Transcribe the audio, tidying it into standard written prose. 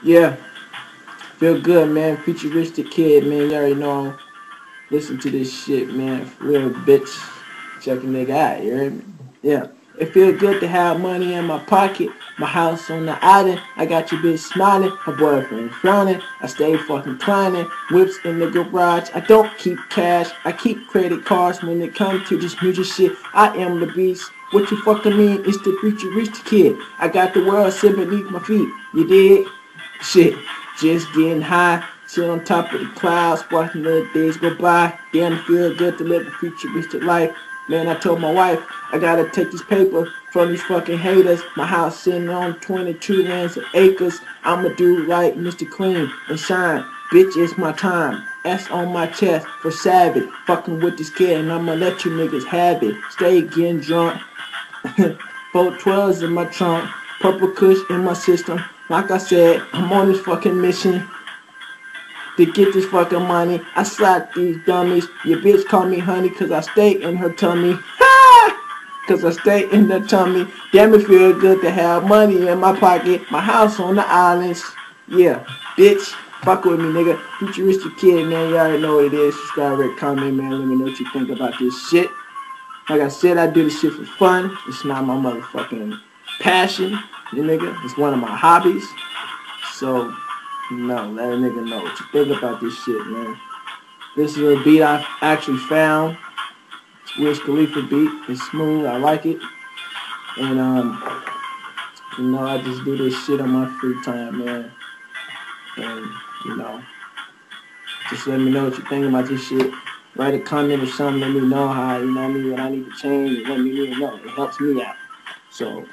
Yeah, feel good, man. Futuristic kid, man. You already know. Listen to this shit, man. For real, bitch. Check a nigga out, you heard me? Yeah. It feel good to have money in my pocket. My house on the island. I got your bitch smiling. Her boyfriend frowning. I stay fucking climbing. Whips in the garage. I don't keep cash. I keep credit cards when it comes to this music shit. I am the beast. What you fucking mean? It's the futuristic kid. I got the world sitting beneath my feet. You dig? Shit, just getting high, sit on top of the clouds, watching the days go by. Damn, it feel good to live a futuristic life. Man, I told my wife, I gotta take this paper from these fucking haters. My house sitting on 22 lands of acres. I'ma do like Mr. Clean and shine. Bitch, it's my time. S on my chest for savage. Fucking with this kid, and I'ma let you niggas have it. Stay getting drunk. 412s in my trunk, purple kush in my system. Like I said, I'm on this fucking mission to get this fucking money. I slap these dummies. Your bitch call me honey cause I stay in her tummy. Cause I stay in the tummy. Damn, it feel good to have money in my pocket. My house on the islands. Yeah, bitch. Fuck with me, nigga. Futuristic kid, man. You already know what it is. Subscribe, rate, comment, man. Let me know what you think about this shit. Like I said, I do this shit for fun. It's not my motherfucking passion, you nigga. It's one of my hobbies. So, no, let a nigga know what you think about this shit, man. This is a beat I actually found. It's Wiz Khalifa beat. It's smooth. I like it. And, I just do this shit on my free time, man. And, you know, just let me know what you think about this shit. Write a comment or something. Let me know how, what I need to change and what you need to know. It helps me out. So,